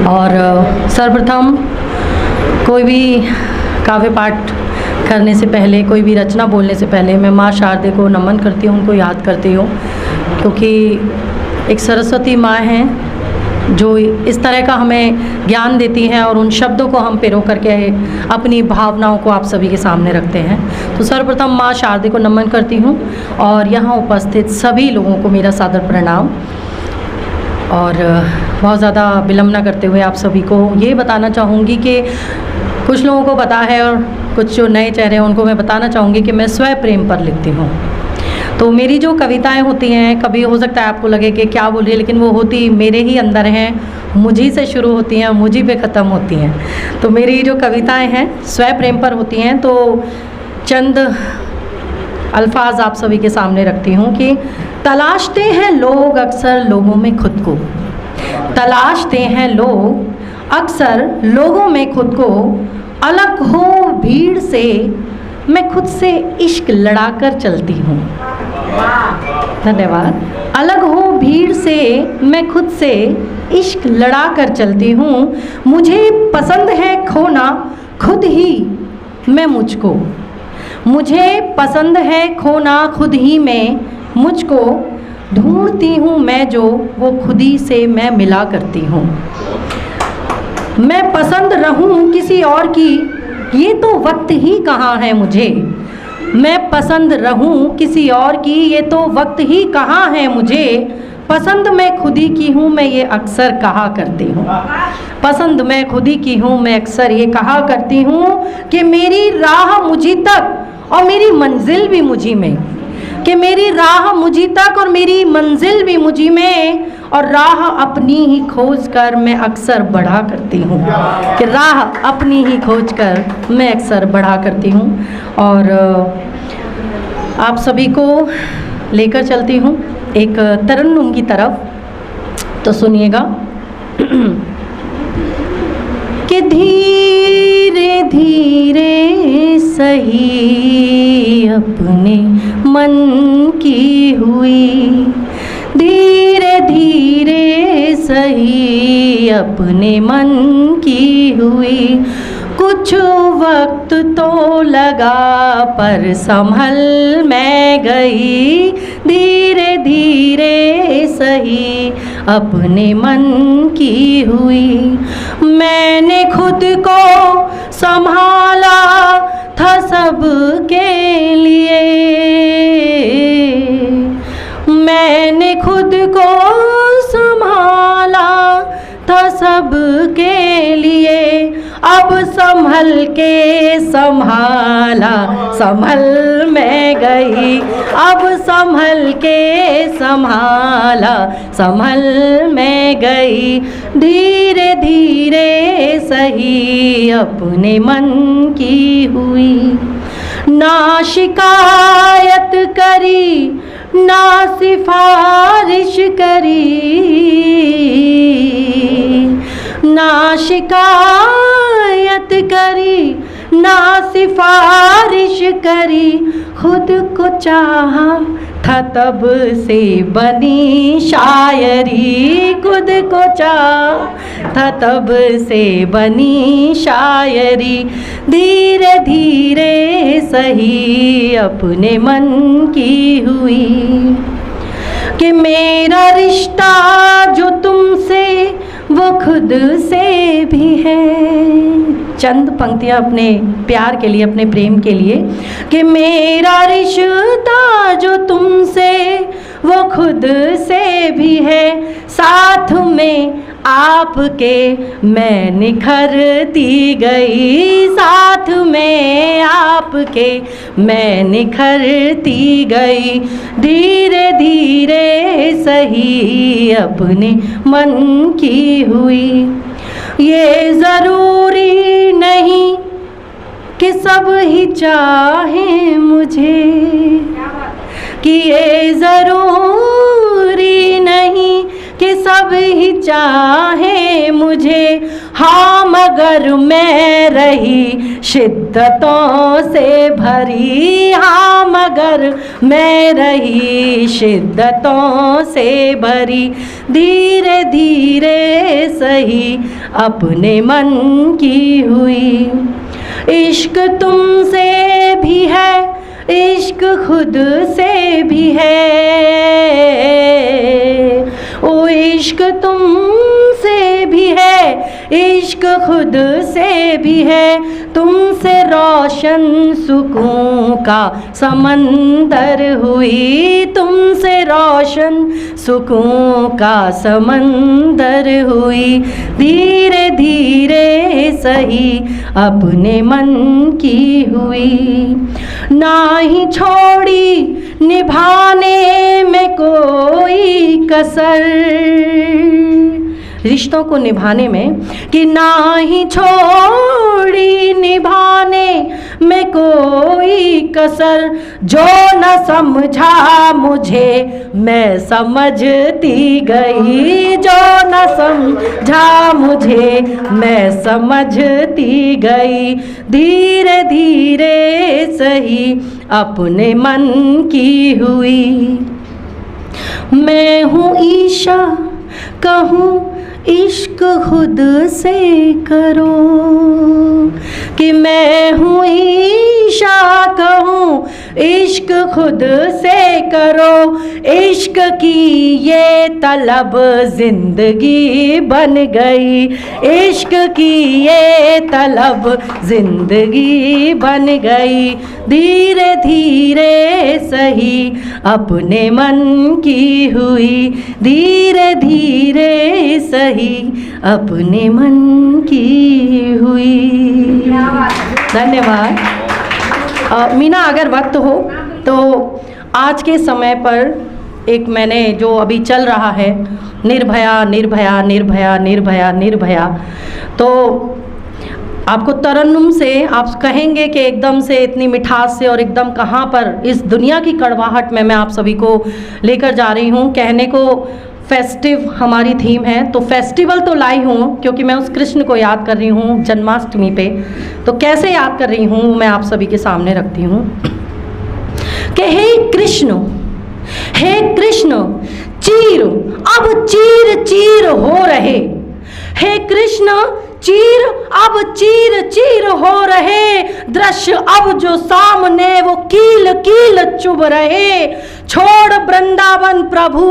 और सर्वप्रथम कोई भी काव्य पाठ करने से पहले, कोई भी रचना बोलने से पहले मैं माँ शारदे को नमन करती हूँ, उनको याद करती हूँ, क्योंकि एक सरस्वती माँ हैं जो इस तरह का हमें ज्ञान देती हैं और उन शब्दों को हम पिरो करके अपनी भावनाओं को आप सभी के सामने रखते हैं। तो सर्वप्रथम माँ शारदे को नमन करती हूँ और यहाँ उपस्थित सभी लोगों को मेरा सादर प्रणाम। और बहुत ज़्यादा विलम्ब न करते हुए आप सभी को ये बताना चाहूँगी कि कुछ लोगों को पता है और कुछ जो नए चेहरे हैं उनको मैं बताना चाहूँगी कि मैं स्वयं प्रेम पर लिखती हूँ। तो मेरी जो कविताएं होती हैं, कभी हो सकता है आपको लगे कि क्या बोल रही है, लेकिन वो होती मेरे ही अंदर हैं, मुझी से शुरू होती हैं, मुझी पे ख़त्म होती हैं। तो मेरी जो कविताएं हैं स्वयं प्रेम पर होती हैं। तो चंद अल्फाज आप सभी के सामने रखती हूँ कि तलाशते हैं लोग अक्सर लोगों में खुद को, तलाशते हैं लोग अक्सर लोगों में खुद को, अलग हो भीड़ से मैं खुद से इश्क लड़ाकर चलती हूँ। धन्यवाद। अलग हो भीड़ से मैं खुद से इश्क लड़ाकर चलती हूँ, मुझे पसंद है खोना खुद ही मैं मुझको, मुझे पसंद है खोना खुद ही मैं मुझको, ढूंढती हूँ मैं जो वो खुद ही से मैं मिला करती हूँ। मैं पसंद रहूँ किसी और की ये तो वक्त ही कहाँ है मुझे, मैं पसंद रहूँ किसी और की ये तो वक्त ही कहाँ है मुझे, पसंद मैं खुद ही की हूँ मैं ये अक्सर कहा करती हूँ, पसंद मैं खुद ही की हूँ मैं अक्सर ये कहा करती हूँ कि मेरी राह मुझी तक और मेरी मंजिल भी मुझी में, कि मेरी राह मुझी तक और मेरी मंजिल भी मुझी में, और राह अपनी ही खोज कर मैं अक्सर बढ़ा करती हूँ, कि राह अपनी ही खोज कर मैं अक्सर बढ़ा करती हूँ। और आप सभी को लेकर चलती हूँ एक तरन्नुम की तरफ, तो सुनिएगा कि धीरे धीरे सही अपने मन की हुई, धीरे धीरे सही अपने मन की हुई, कुछ वक्त तो लगा पर संभल मैं गई, धीरे धीरे सही अपने मन की हुई। मैंने खुद को संभाला था सबके लिए, मैंने खुद को संभाला था सबके लिए, अब संभल के संभाला संभल मैं गई, अब संभल के संभाला संभल मैं गई, धीरे धीरे सही अपने मन की हुई। ना शिकायत करी ना सिफारिश करी, ना शिकायत करी ना सिफारिश करी, खुद को चाहा था तब से बनी शायरी, खुद को चाहा था तब से बनी शायरी, धीरे धीरे सही अपने मन की हुई। कि मेरा रिश्ता जो तुमसे वो खुद से भी है, चंद पंक्तियाँ अपने प्यार के लिए, अपने प्रेम के लिए, कि मेरा रिश्ता जो तुमसे वो खुद से भी है, साथ में आपके मैं निखरती गई, साथ में आपके मैं निखरती गई, धीरे धीरे सही अपने मन की हुई। ये ज़रूरी नहीं कि सब ही चाहे मुझे, कि ये ज़रूरी नहीं कि सब ही चाहे मुझे, हाँ मगर मैं रही शिद्दतों से भरी, हाँ मगर मैं रही शिद्दतों से भरी। धीरे धीरे सही अपने मन की हुई। इश्क तुमसे भी है, इश्क खुद से भी है, ओ इश्क तुमसे भी है, इश्क खुद से भी है। तुमसे रोशन सुकून का समंदर हुई, तुमसे रोशन सुकून का समंदर हुई। धीरे धीरे सही अपने मन की हुई। ना ही छोड़ी निभाने में कोई कसर, रिश्तों को निभाने में, कि ना ही छोड़ी निभाने में कोई कसर। जो न समझा मुझे मैं समझती गई, जो न समझा मुझे मैं समझती गई। धीरे धीरे सही अपने मन की हुई। मैं हूँ ईशा कहूँ इश्क खुद से करो, कि मैं हूँ ईशा कहूँ इश्क खुद से करो। इश्क की ये तलब जिंदगी बन गई, इश्क की ये तलब जिंदगी बन गई। धीरे धीरे सही अपने मन की हुई, धीरे धीरे सही अपने मन की हुई। धन्यवाद। मीना, अगर वक्त हो तो आज के समय पर एक मैंने जो अभी चल रहा है निर्भया निर्भया निर्भया निर्भया निर्भया, तो आपको तरन्नुम से आप कहेंगे कि एकदम से इतनी मिठास से और एकदम कहाँ पर इस दुनिया की कड़वाहट में मैं आप सभी को लेकर जा रही हूँ। कहने को फेस्टिव हमारी थीम है, तो फेस्टिवल तो लाई हूँ क्योंकि मैं उस कृष्ण को याद कर रही हूँ जन्माष्टमी पे। तो कैसे याद कर रही हूँ मैं आप सभी के सामने रखती हूँ कि हे कृष्ण चीर अब चीर चीर हो रहे, हे कृष्ण चीर अब चीर चीर हो रहे। दृश्य अब जो सामने वो कील कील चुभ रहे। छोड़ वृंदावन प्रभु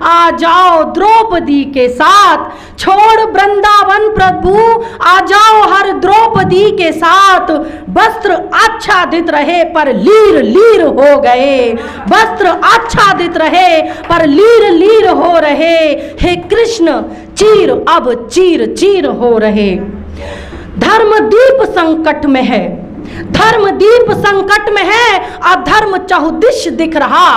आ जाओ द्रौपदी के साथ, छोड़ वृंदावन प्रभु आ जाओ हर द्रौपदी के साथ। वस्त्र आच्छादित रहे पर लीर लीर हो गए, वस्त्र आच्छादित रहे पर लीर लीर हो रहे। हे कृष्ण चीर अब चीर चीर हो रहे। धर्मदीप संकट में है, धर्मदीप संकट में है, अधर्म चहुदिश दिख रहा।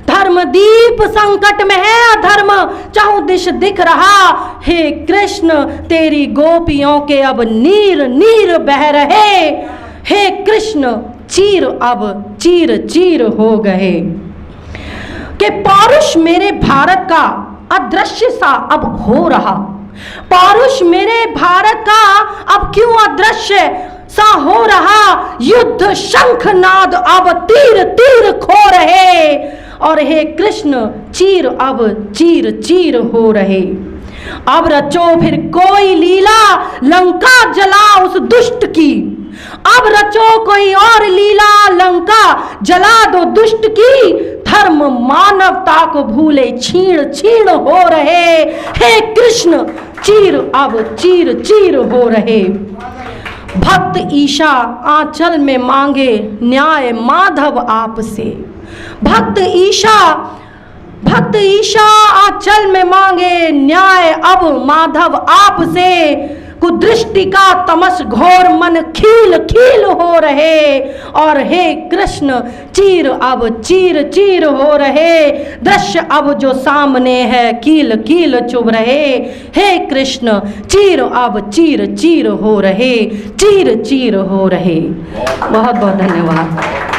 धर्मदीप संकट में है, अधर्म चहुदिश दिख रहा। हे कृष्ण तेरी गोपियों के अब नीर नीर बह रहे। हे कृष्ण चीर अब चीर चीर हो गए। कि पौरुष मेरे भारत का अदृश्य सा अब हो रहा, पौरुष मेरे भारत का अब क्यों अदृश्य सा हो रहा। युद्ध शंखनाद अब तीर तीर खो रहे, और हे कृष्ण चीर अब चीर चीर हो रहे। अब रचो फिर कोई लीला लंका जला उस दुष्ट की, अब रचो कोई और लीला लंका जला दो दुष्ट की। धर्म मानवता को भूले छीण छीण हो रहे। हे कृष्ण चीर अब चीर चीर हो रहे। भक्त ईशा आंचल में मांगे न्याय माधव आपसे, भक्त ईशा आंचल में मांगे न्याय अब माधव आपसे। कुदृष्टि का तमस घोर मन खील खील हो रहे, और हे कृष्ण चीर अब चीर चीर हो रहे। दृश्य अब जो सामने है कील कील चुभ रहे। हे कृष्ण चीर अब चीर चीर हो रहे, चीर चीर हो रहे। बहुत बहुत धन्यवाद।